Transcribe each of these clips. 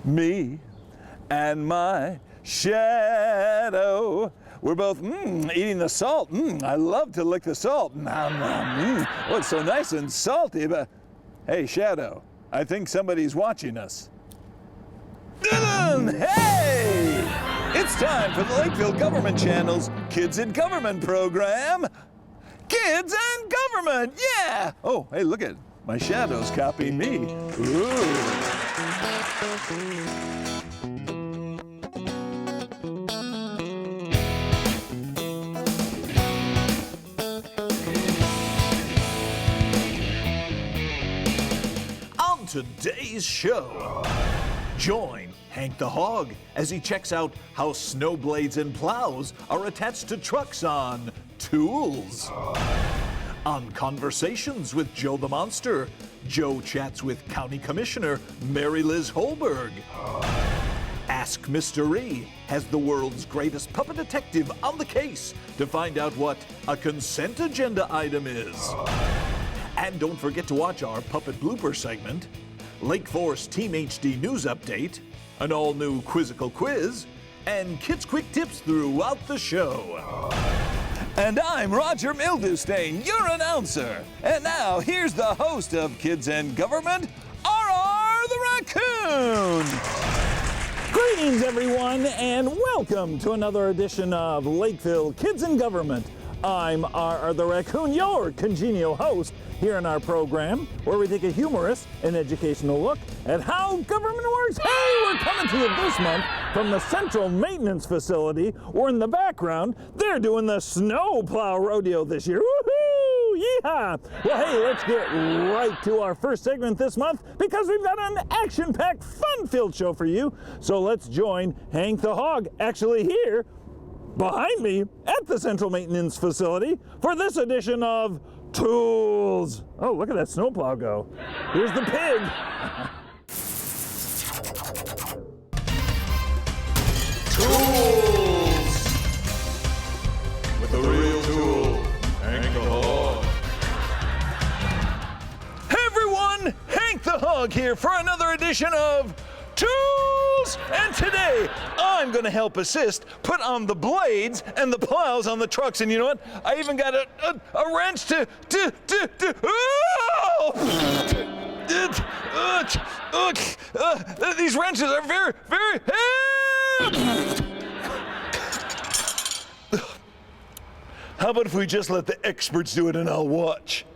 Me and my shadow. We're both eating the salt. I love to lick the salt. Nom, nom, Oh, it's so nice and salty. But hey, Shadow, I think somebody's watching us. Hey! It's time for the Lakeville Government Channel's Kids in Government program. Kids and Government, yeah! Oh, hey, look at my shadow's copying me. Ooh. On today's show, join Hank the Hog as he checks out how snow blades and plows are attached to trucks on Tools. On Conversations with Joe the Monster, Joe chats with County Commissioner Mary Liz Holberg. Ask Mr. E has the world's greatest puppet detective on the case to find out what a consent agenda item is. And don't forget to watch our puppet blooper segment, Lake Forest Team HD News Update, an all-new quizzical quiz, and kids' quick tips throughout the show. And I'm Roger Mildewstain, your announcer. And now, here's the host of Kids and Government, R.R. the Raccoon. Greetings, everyone, and welcome to another edition of Lakeville Kids and Government. I'm R.R. the Raccoon, your congenial host here in our program, where we take a humorous and educational look at how government works. Hey, we're coming to you this month from the Central Maintenance Facility, where in the background, they're doing the Snowplow Rodeo this year. Woohoo! Yeehaw! Well, hey, let's get right to our first segment this month, because we've got an action-packed, fun-filled show for you. So let's join Hank the Hog, actually here, behind me at the Central Maintenance Facility, for this edition of Tools. Oh, look at that snowplow go. Here's the pig. Tools! With a real tool, Hank the Hog. Hey everyone, Hank the Hog here for another edition of Tools! And today, I'm gonna help assist put on the blades and the plows on the trucks. And you know what? I even got a wrench to these wrenches are very, very How about if we just let the experts do it and I'll watch?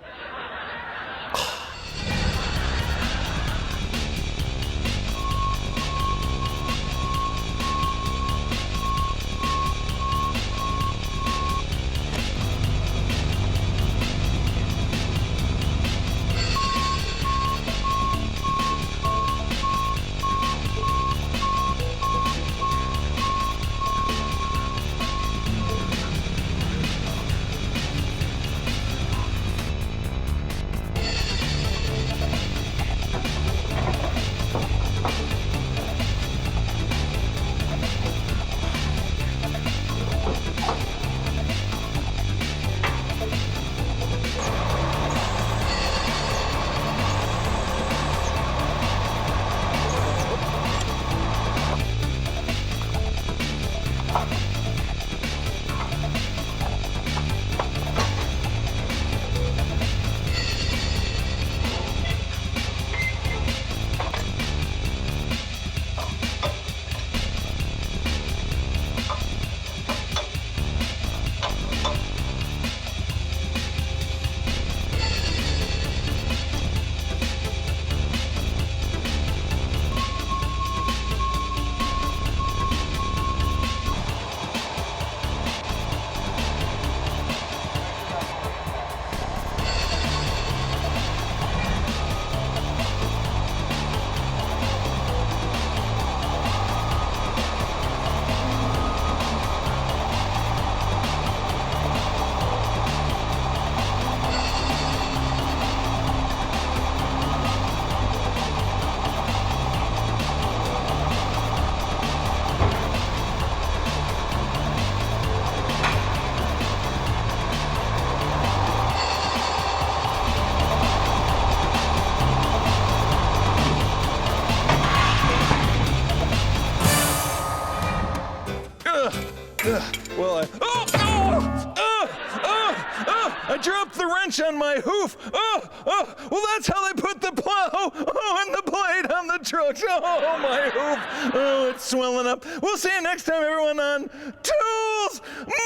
I dropped the wrench on my hoof. Well, that's how they put the plow and the blade on the trucks. Oh, my hoof. Oh, it's swelling up. We'll see you next time, everyone, on Tools Mommy!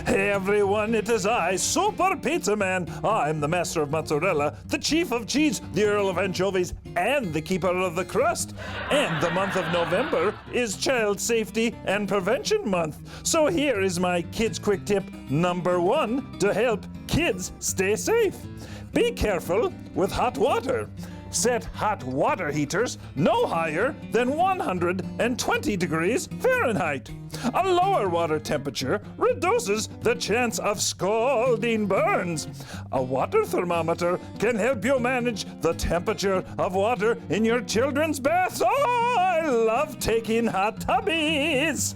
Hey everyone, it is I, Super Pizza Man. I'm the master of mozzarella, the chief of cheese, the earl of anchovies, and the keeper of the crust. And the month of November is Child Safety and Prevention Month. So here is my kids quick tip number 1 to help kids stay safe. Be careful with hot water. Set hot water heaters no higher than 120 degrees Fahrenheit. A lower water temperature reduces the chance of scalding burns. A water thermometer can help you manage the temperature of water in your children's baths. Oh, I love taking hot tubbies.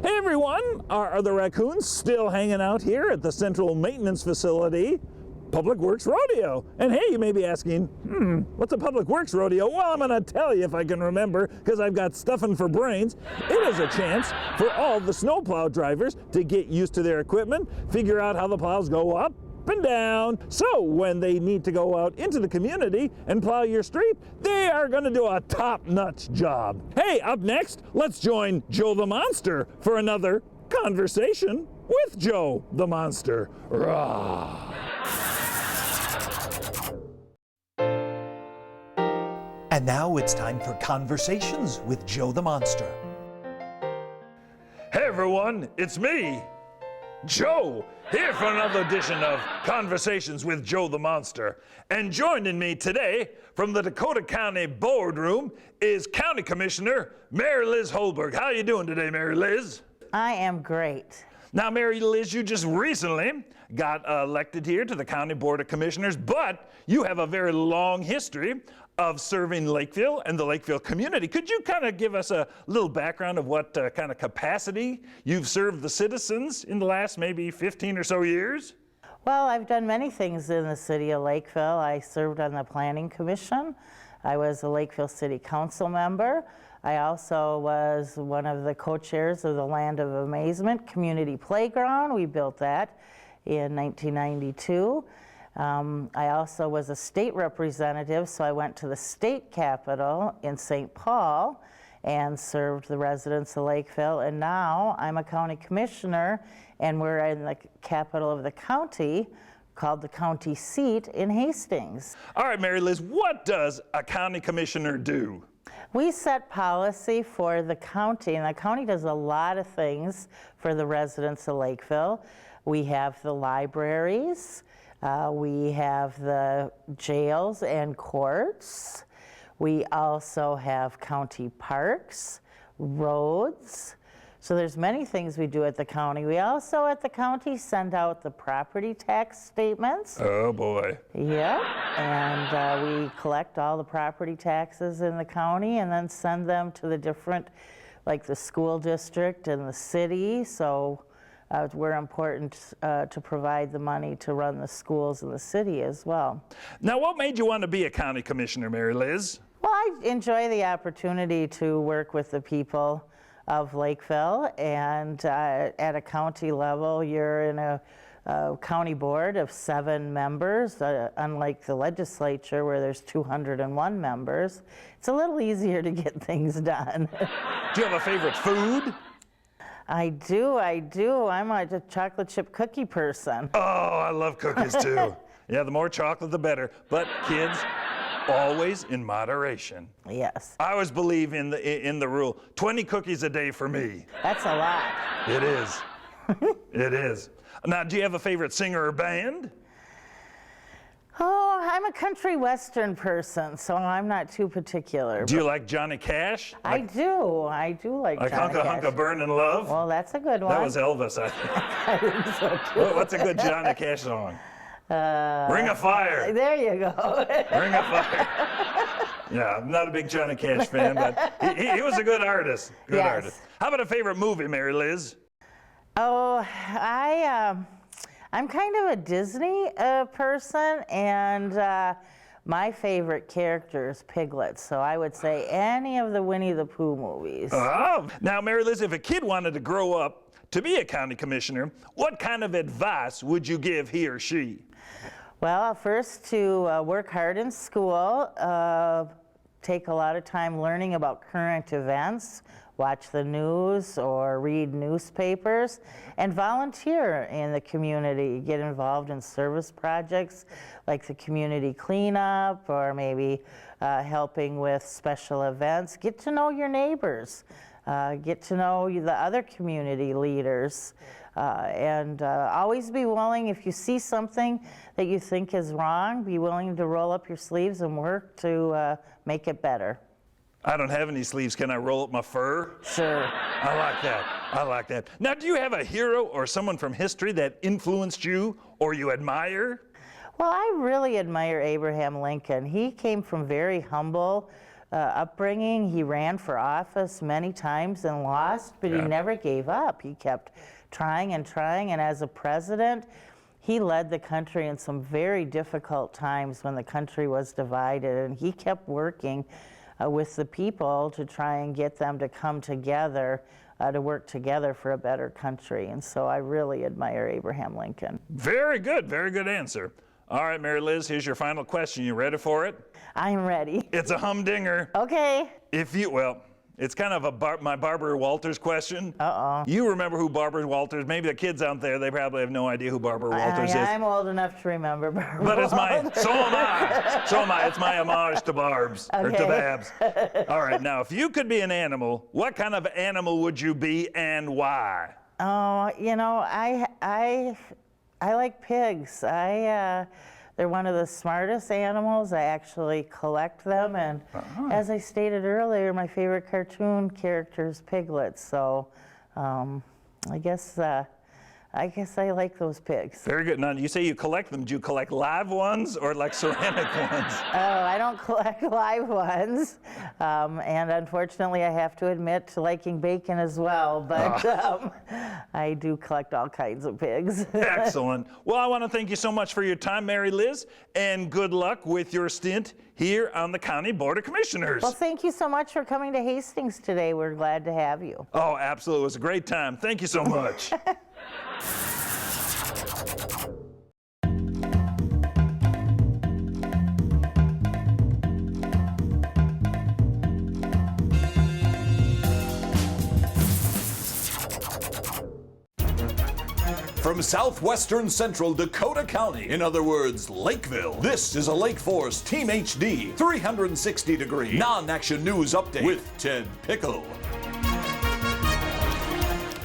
Hey everyone, are the raccoons still hanging out here at the Central Maintenance Facility? Public Works Rodeo. And hey, you may be asking, what's a Public Works Rodeo? Well, I'm gonna tell you if I can remember, because I've got stuffing for brains. It is a chance for all the snowplow drivers to get used to their equipment, figure out how the plows go up and down. So when they need to go out into the community and plow your street, they are gonna do a top-notch job. Hey, up next, let's join Joe the Monster for another conversation with Joe the Monster. Rah! And now it's time for Conversations with Joe the Monster. Hey everyone, it's me, Joe, here for another edition of Conversations with Joe the Monster. And joining me today from the Dakota County Boardroom is County Commissioner Mary Liz Holberg. How you doing today, Mary Liz? I am great. Now, Mary Liz, you just recently got elected here to the County Board of Commissioners, but you have a very long history of serving Lakeville and the Lakeville community. Could you kind of give us a little background of what kind of capacity you've served the citizens in the last maybe 15 or so years? Well, I've done many things in the city of Lakeville. I served on the Planning Commission. I was a Lakeville City Council member. I also was one of the co-chairs of the Land of Amazement Community Playground. We built that in 1992. I also was a state representative, so I went to the state capitol in St. Paul and served the residents of Lakeville. And now I'm a county commissioner, and we're in the capital of the county called the county seat in Hastings. All right, Mary Liz, what does a county commissioner do? We set policy for the county, and the county does a lot of things for the residents of Lakeville. We have the libraries, we have the jails and courts. We also have county parks, roads. So there's many things we do at the county. We also at the county send out the property tax statements. Oh boy. Yeah, and we collect all the property taxes in the county and then send them to the different, like the school district and the city. So we're important to provide the money to run the schools in the city as well. Now, what made you want to be a county commissioner, Mary Liz? Well, I enjoy the opportunity to work with the people of Lakeville, and at a county level, you're in a county board of 7 members, unlike the legislature where there's 201 members. It's a little easier to get things done. Do you have a favorite food? I do. I'm a chocolate chip cookie person. Oh, I love cookies too. Yeah, the more chocolate, the better. But kids, always in moderation. Yes. I always believe in the rule, 20 cookies a day for me. That's a lot. It is. It is. Now, do you have a favorite singer or band? Oh, I'm a country western person, so I'm not too particular. Do you like Johnny Cash? I do like Like Johnny Hunka Cash. Hunka Burnin' Love? Well, that's a good one. That was Elvis, I think. I think so too. What's a good Johnny Cash song? Ring of Fire. There you go. Ring of Fire. Yeah, I'm not a big Johnny Cash fan, but he was a good artist. Good Yes. artist. How about a favorite movie, Mary Liz? Oh, I'm kind of a Disney person, and my favorite character is Piglet. So I would say any of the Winnie the Pooh movies. Oh, now, Mary Liz, if a kid wanted to grow up to be a county commissioner, what kind of advice would you give he or she? Well, first to work hard in school, take a lot of time learning about current events, watch the news or read newspapers, and volunteer in the community. Get involved in service projects like the community cleanup or maybe helping with special events. Get to know your neighbors. Get to know the other community leaders. And always be willing, if you see something that you think is wrong, be willing to roll up your sleeves and work to make it better. I don't have any sleeves. Can I roll up my fur? Sure. I like that. I like that. Now, do you have a hero or someone from history that influenced you or you admire? Well, I really admire Abraham Lincoln. He came from very humble upbringing. He ran for office many times and lost, but he never gave up. He kept trying and trying, and as a president, he led the country in some very difficult times when the country was divided, and he kept working with the people to try and get them to come together, to work together for a better country. And so I really admire Abraham Lincoln. Very good answer. All right, Mary Liz, here's your final question. You ready for it? I'm ready. It's a humdinger. Okay. It's kind of my Barbara Walters question. Uh-oh. You remember who Barbara Walters, maybe the kids out there, they probably have no idea who Barbara Walters is. I'm old enough to remember Barbara But it's Walters. so am I. It's my homage to Barb's, or to Babs. All right, now, if you could be an animal, what kind of animal would you be and why? Oh, you know, I like pigs. They're one of the smartest animals. I actually collect them, and as I stated earlier, my favorite cartoon character is Piglet. So, I guess I like those pigs. Very good. Now, you say you collect them. Do you collect live ones or like ceramic ones? Oh, I don't collect live ones, and unfortunately, I have to admit to liking bacon as well. But I do collect all kinds of pigs. Excellent. Well, I want to thank you so much for your time, Mary Liz, and good luck with your stint here on the County Board of Commissioners. Well, thank you so much for coming to Hastings today. We're glad to have you. Oh, absolutely. It was a great time. Thank you so much. From southwestern central Dakota County, in other words, Lakeville, this is a Lake Force Team HD 360-degree non-action news update with Ted Pickle.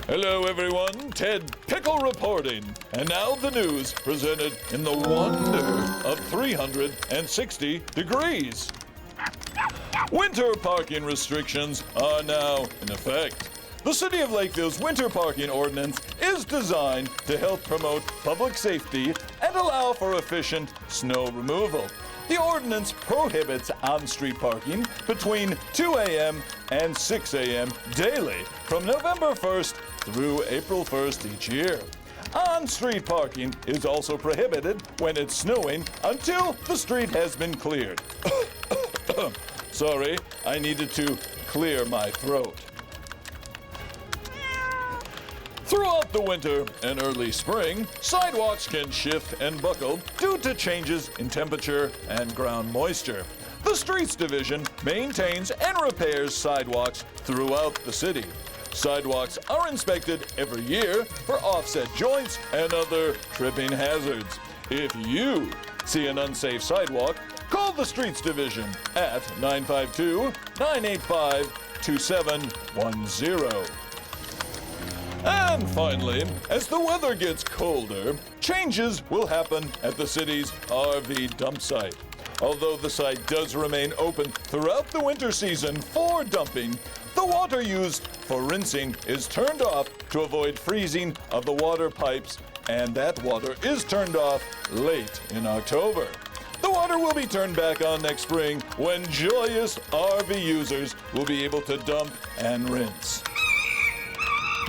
Hello everyone, Ted Pickle reporting. And now the news presented in the wonder of 360 degrees. Winter parking restrictions are now in effect. The City of Lakeville's winter parking ordinance is designed to help promote public safety and allow for efficient snow removal. The ordinance prohibits on-street parking between 2 a.m. and 6 a.m. daily from November 1st through April 1st each year. On-street parking is also prohibited when it's snowing until the street has been cleared. Sorry, I needed to clear my throat. Throughout the winter and early spring, sidewalks can shift and buckle due to changes in temperature and ground moisture. The Streets Division maintains and repairs sidewalks throughout the city. Sidewalks are inspected every year for offset joints and other tripping hazards. If you see an unsafe sidewalk, call the Streets Division at 952-985-2710. And finally, as the weather gets colder, changes will happen at the city's RV dump site. Although the site does remain open throughout the winter season for dumping, the water used for rinsing is turned off to avoid freezing of the water pipes, and that water is turned off late in October. The water will will be turned back on next spring when joyous RV users will be able to dump and rinse.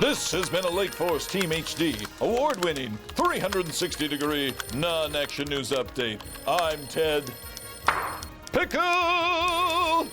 This has been a Lake Forest Team HD, award-winning, 360-degree non-action news update. I'm Ted Pickle!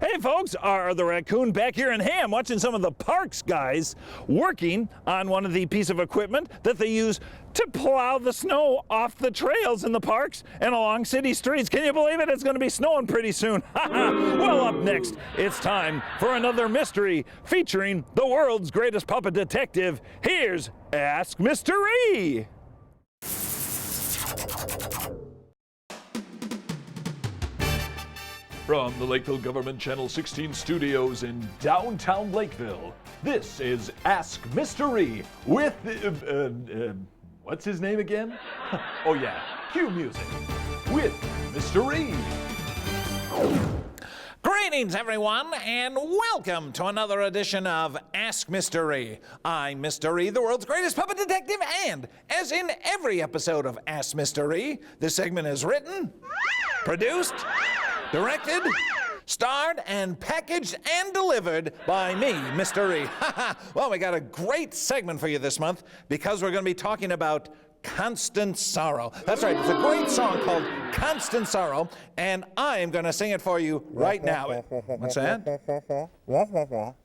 Hey folks, R the Raccoon back here in Ham watching some of the parks guys working on one of the piece of equipment that they use to plow the snow off the trails in the parks and along city streets. Can you believe it? It's going to be snowing pretty soon. Well, up next, it's time for another mystery featuring the world's greatest puppet detective. Here's Ask Mr. E. From the Lakeville Government Channel 16 studios in downtown Lakeville, this is Ask Mr. E with, what's his name again? Oh yeah, cue music with Mr. E. Greetings, everyone, and welcome to another edition of Ask Mr. E. I'm Mr. E, the world's greatest puppet detective, and as in every episode of Ask Mr. E, this segment is written, produced, directed, starred, and packaged and delivered by me, Mr. E. Well, we got a great segment for you this month because we're going to be talking about Constant Sorrow. That's right, it's a great song called Constant Sorrow, and I am going to sing it for you right now. What's that?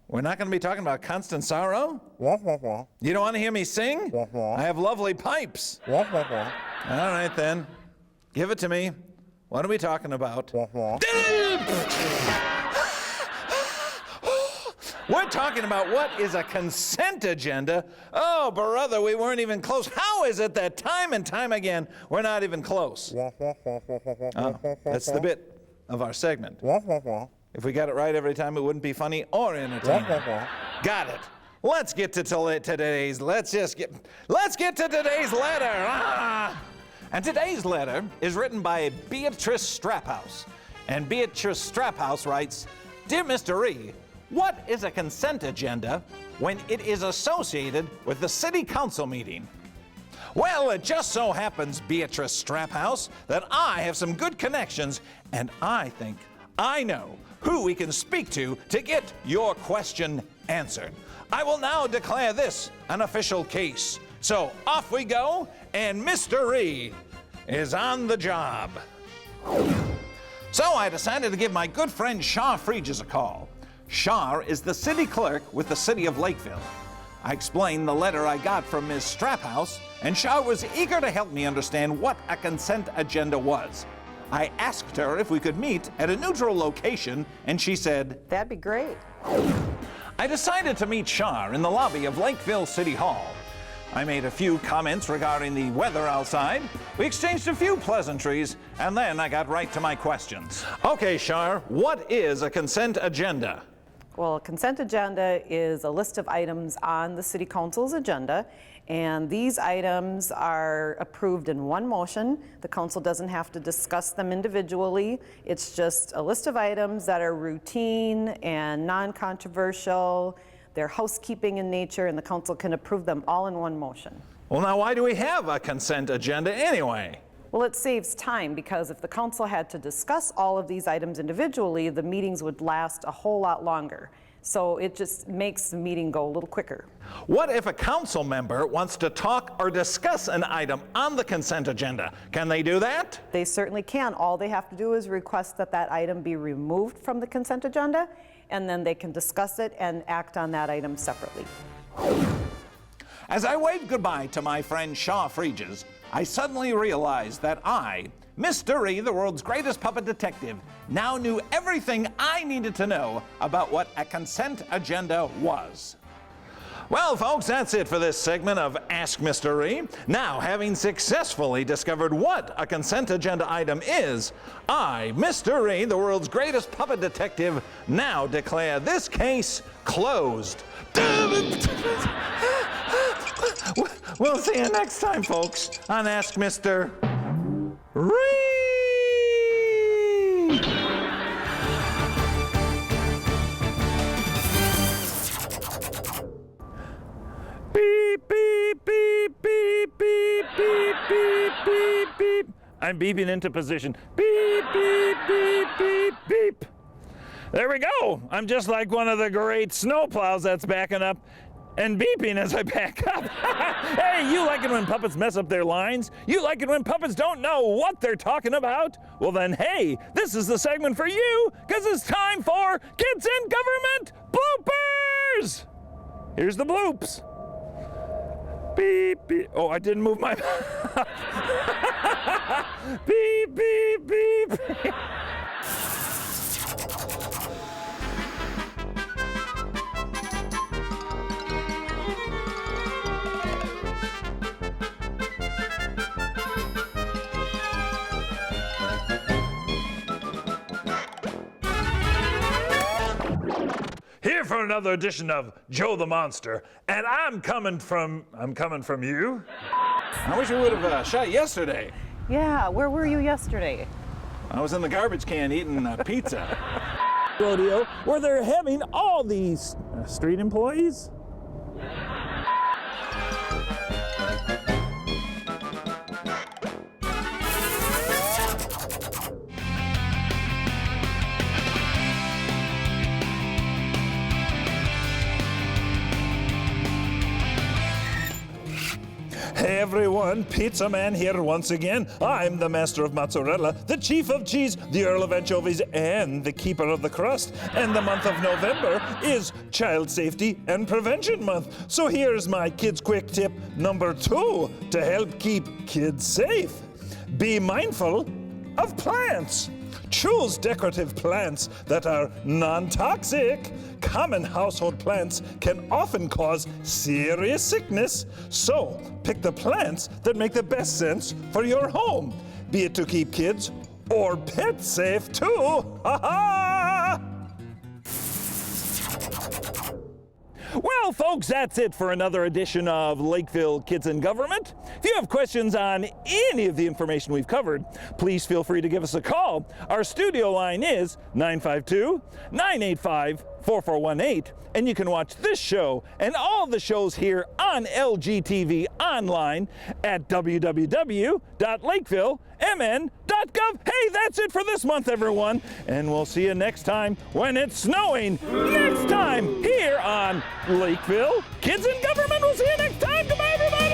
We're not going to be talking about Constant Sorrow? You don't want to hear me sing? I have lovely pipes. All right, then. Give it to me. What are we talking about? We're talking about what is a consent agenda. Oh, brother, we weren't even close. How is it that time and time again we're not even close? Oh, that's the bit of our segment. If we got it right every time, it wouldn't be funny or entertaining. Got it. Let's get to today's. Let's get to today's letter. And today's letter is written by Beatrice Straphouse. And Beatrice Straphouse writes, Dear Mr. E, what is a consent agenda when it is associated with the city council meeting? Well, it just so happens, Beatrice Straphouse, that I have some good connections, and I think I know who we can speak to get your question answered. I will now declare this an official case. So off we go, and Mr. E is on the job. So I decided to give my good friend Shar Freeges a call. Shar is the city clerk with the city of Lakeville. I explained the letter I got from Ms. Straphouse, and Shar was eager to help me understand what a consent agenda was. I asked her if we could meet at a neutral location, and she said, That'd be great. I decided to meet Shar in the lobby of Lakeville City Hall. I made a few comments regarding the weather outside. We exchanged a few pleasantries, and then I got right to my questions. Okay, Shar, what is a consent agenda? Well, a consent agenda is a list of items on the City Council's agenda, and these items are approved in one motion. The council doesn't have to discuss them individually. It's just a list of items that are routine and non-controversial. They're housekeeping in nature, and the council can approve them all in one motion. Well, now why do we have a consent agenda anyway? Well, it saves time because if the council had to discuss all of these items individually, the meetings would last a whole lot longer. So it just makes the meeting go a little quicker. What if a council member wants to talk or discuss an item on the consent agenda? Can they do that? They certainly can. All they have to do is request that that item be removed from the consent agenda, and then they can discuss it and act on that item separately. As I waved goodbye to my friend Shar Freeges, I suddenly realized that I, Mr. E, the world's greatest puppet detective, now knew everything I needed to know about what a consent agenda was. Well, folks, that's it for this segment of Ask Mr. E. Now, having successfully discovered what a consent agenda item is, I, Mr. E, the world's greatest puppet detective, now declare this case closed. We'll see you next time, folks, on Ask Mr. Ree. Beep, beep, beep, beep, beep, beep, beep, beep, beep. I'm beeping into position. Beep, beep, beep, beep, beep. There we go. I'm just like one of the great snowplows that's backing up and beeping as I back up. Hey, you like it when puppets mess up their lines? You like it when puppets don't know what they're talking about? Well then, hey, this is the segment for you, because it's time for Kids in Government Bloopers! Here's the bloops. Beep, beep. Oh, I didn't move my mouth. Beep, beep, beep. Here for another edition of Joe the Monster, and I'm coming from you. I wish we would have shot yesterday. Yeah, where were you yesterday? I was in the garbage can eating pizza. Rodeo, where they're having all these street employees. Hey everyone, Pizza Man here once again. I'm the master of mozzarella, the chief of cheese, the earl of anchovies, and the keeper of the crust. And the month of November is Child Safety and Prevention Month. So here's my kids quick tip number 2 to help keep kids safe. Be mindful of plants. Choose decorative plants that are non-toxic. Common household plants can often cause serious sickness, so pick the plants that make the best sense for your home, be it to keep kids or pets safe too. Ha ha! Well, folks, that's it for another edition of Lakeville Kids in Government. If you have questions on any of the information we've covered, please feel free to give us a call. Our studio line is 952-985-4418, and you can watch this show and all the shows here on LGTV online at www.lakeville.mn.gov. Hey, that's it for this month, everyone, and we'll see you next time when it's snowing. Next time here on Lakeville Kids in Government. We'll see you next time. Goodbye, everybody!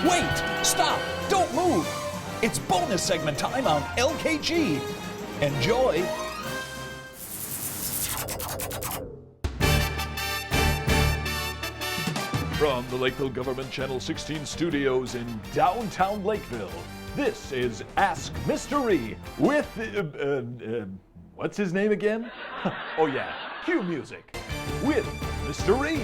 Wait! Stop! Don't move! It's bonus segment time on LKG. Enjoy! From the Lakeville Government Channel 16 studios in downtown Lakeville, this is Ask Mr. Ree with, what's his name again? Oh yeah, cue music. With Mr. Ree.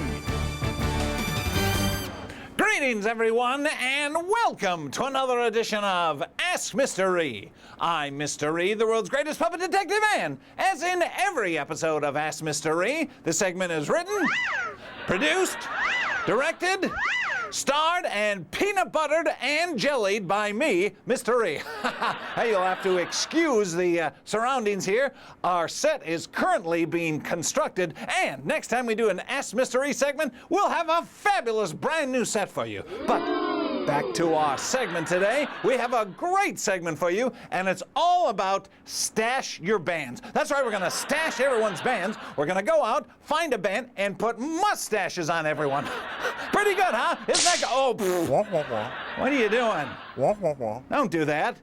Greetings, everyone, and welcome to another edition of Ask Mr. Ree. I'm Mr. Ree, the world's greatest puppet detective, and as in every episode of Ask Mr. Ree, the segment is written, produced, directed, starred, and peanut buttered and jellied by me, Mr. Ree. Hey, you'll have to excuse the surroundings here. Our set is currently being constructed, and next time we do an Ask Mr. Ree segment, we'll have a fabulous brand new set for you. But back to our segment today. We have a great segment for you, and it's all about stash your bands. That's right, we're gonna stash everyone's bands. We're gonna go out, find a band, and put mustaches on everyone. Pretty good, huh? Isn't that oh, what are you doing? Don't do that.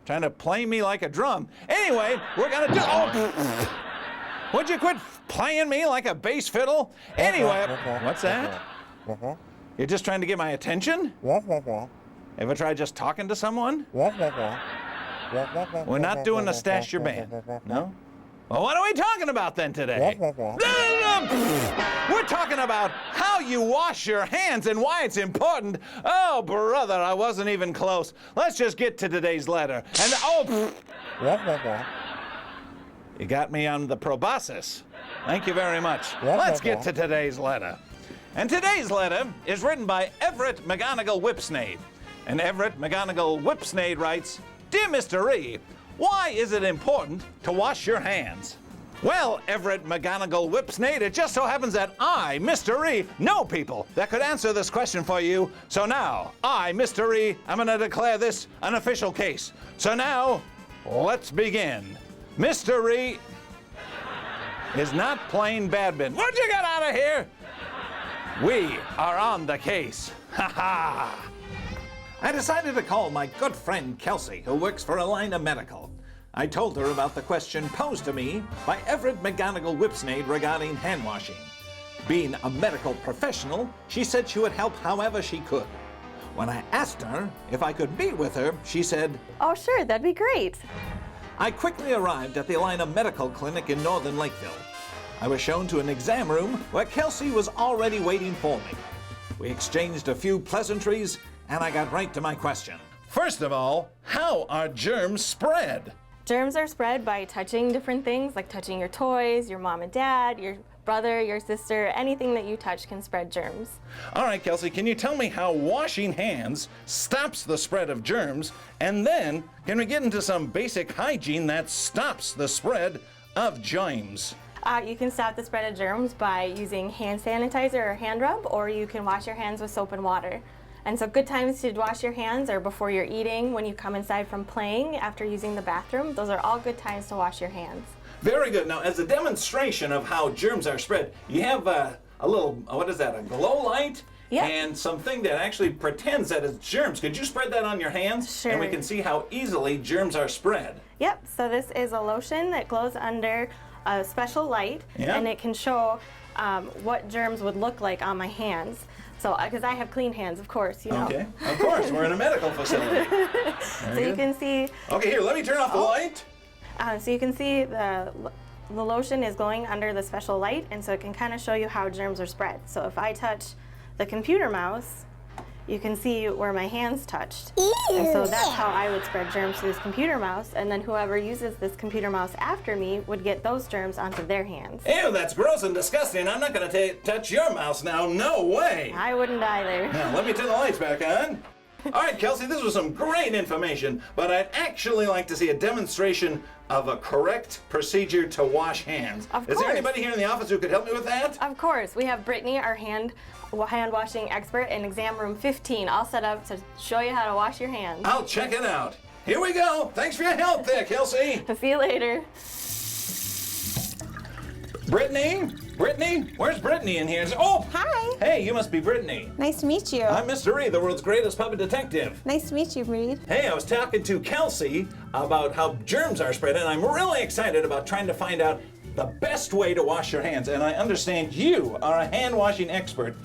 Trying to play me like a drum. Anyway, we're gonna do, oh, would you quit playing me like a bass fiddle? Anyway, what's that? You're just trying to get my attention? Ever tried just talking to someone? We're not doing a stash your band. No? Well, what are we talking about then today? We're talking about how you wash your hands and why it's important. Oh, brother, I wasn't even close. Let's just get to today's letter. And you got me on the proboscis. Thank you very much. Let's get to today's letter. And today's letter is written by Everett McGonigal Whipsnade. And Everett McGonigal Whipsnade writes, Dear Mr. E, why is it important to wash your hands? Well, Everett McGonigal Whipsnade, it just so happens that I, Mr. E, know people that could answer this question for you. So now, I, Mr. E, I'm going to declare this an official case. So now, let's begin. Mr. E is not playing badminton. What'd you get out of here? We are on the case. Ha ha! I decided to call my good friend Kelsey, who works for Alina Medical. I told her about the question posed to me by Everett McGonigal Whipsnade regarding hand washing. Being a medical professional, she said she would help however she could. When I asked her if I could meet with her, she said, Oh, sure, that'd be great. I quickly arrived at the Alina Medical Clinic in northern Lakeville. I was shown to an exam room where Kelsey was already waiting for me. We exchanged a few pleasantries, and I got right to my question. First of all, how are germs spread? Germs are spread by touching different things, like touching your toys, your mom and dad, your brother, your sister. Anything that you touch can spread germs. All right, Kelsey, can you tell me how washing hands stops the spread of germs? And then, can we get into some basic hygiene that stops the spread of germs? You can stop the spread of germs by using hand sanitizer or hand rub, or you can wash your hands with soap and water. And so good times to wash your hands are before you're eating, when you come inside from playing, after using the bathroom. Those are all good times to wash your hands. Very good. Now, as a demonstration of how germs are spread, you have a little, what is that, a glow light? Yeah. And something that actually pretends that it's germs. Could you spread that on your hands? Sure. And we can see how easily germs are spread. Yep, so this is a lotion that glows under a special light, Yeah. and it can show what germs would look like on my hands. So, because I have clean hands, of course, you know. Okay, of course, we're in a medical facility. So you can see, Okay, here, let me turn off the light. so you can see the lotion is glowing under the special light, and so it can kind of show you how germs are spread. So if I touch the computer mouse, you can see where my hands touched. And so that's how I would spread germs to this computer mouse, and then whoever uses this computer mouse after me would get those germs onto their hands. Ew, that's gross and disgusting. I'm not going to touch your mouse now. No way. I wouldn't either. Now, let me turn the lights back on. All right, Kelsey, this was some great information, but I'd actually like to see a demonstration of a correct procedure to wash hands. Of Is there course. anybody here in the office who could help me with that? Of course, we have Brittany, our hand washing expert, in exam room 15, all set up to show you how to wash your hands. I'll check it out. Here we go. Thanks for your help there, Kelsey. See you later. Brittany? Brittany? Where's Brittany in here? Oh! Hi. Hey, you must be Brittany. Nice to meet you. I'm Mr. Reed, the world's greatest puppet detective. Nice to meet you, Reed. Hey, I was talking to Kelsey about how germs are spread, and I'm really excited about trying to find out the best way to wash your hands. And I understand you are a hand washing expert.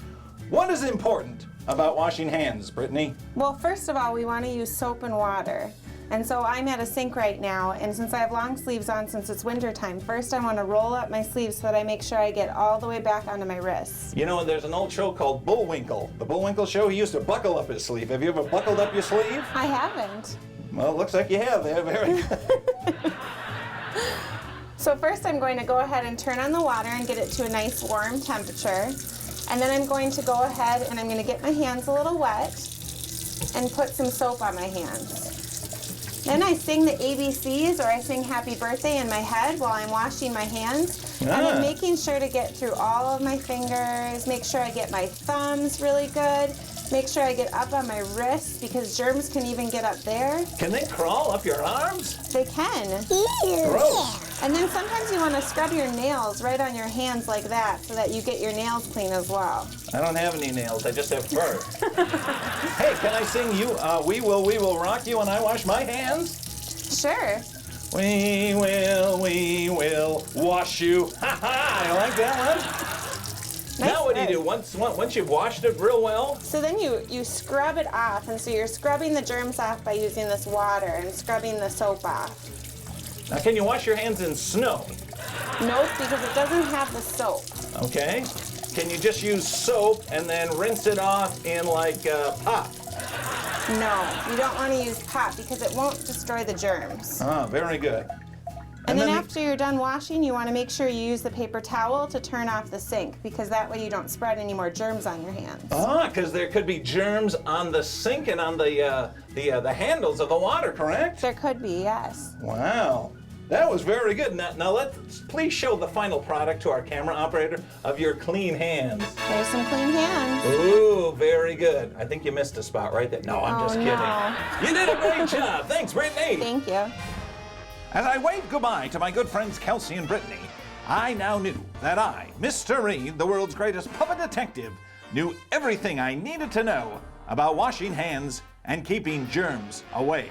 What is important about washing hands, Brittany? Well, first of all, we want to use soap and water. And so I'm at a sink right now, and since I have long sleeves on since it's winter time, first I want to roll up my sleeves so that I make sure I get all the way back onto my wrists. You know, there's an old show called Bullwinkle. The Bullwinkle show, he used to buckle up his sleeve. Have you ever buckled up your sleeve? I haven't. Well, it looks like you have there. Very good. So first I'm going to go ahead and turn on the water and get it to a nice warm temperature. And then I'm going to go ahead and I'm going to get my hands a little wet and put some soap on my hands. Then I sing the ABCs, or I sing Happy Birthday in my head while I'm washing my hands. And I'm making sure to get through all of my fingers, make sure I get my thumbs really good, make sure I get up on my wrists because germs can even get up there. Can they crawl up your arms? They can. Gross. And then sometimes you want to scrub your nails right on your hands like that so that you get your nails clean as well. I don't have any nails, I just have fur. Hey, can I sing you We Will Rock You when I wash my hands? Sure. We will wash you. Ha ha! I like that one. Now what do you do? Once you've washed it real well? So then you scrub it off, and so you're scrubbing the germs off by using this water and scrubbing the soap off. Now can you wash your hands in snow? Nope, because it doesn't have the soap. Okay. Can you just use soap and then rinse it off in like pop? No, you don't want to use pop because it won't destroy the germs. Ah, very good. And then after you're done washing, you want to make sure you use the paper towel to turn off the sink, because that way you don't spread any more germs on your hands. Ah, because there could be germs on the sink and on the handles of the water, correct? There could be, yes. Wow, that was very good. Now let's please show the final product to our camera operator of your clean hands. There's some clean hands. Ooh, very good. I think you missed a spot right there. No, I'm just kidding. No. You did a great job. Thanks, Brittany. Thank you. As I waved goodbye to my good friends Kelsey and Brittany, I now knew that I, Mr. Reed, the world's greatest puppet detective, knew everything I needed to know about washing hands and keeping germs away.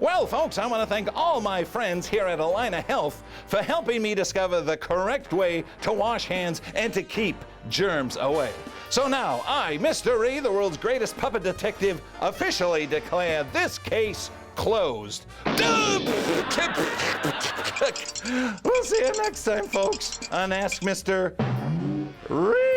Well, folks, I want to thank all my friends here at Allina Health for helping me discover the correct way to wash hands and to keep germs away. So now, I, Mr. Reed, the world's greatest puppet detective, officially declare this case closed. We'll see you next time, folks, on Ask Mr. Reed.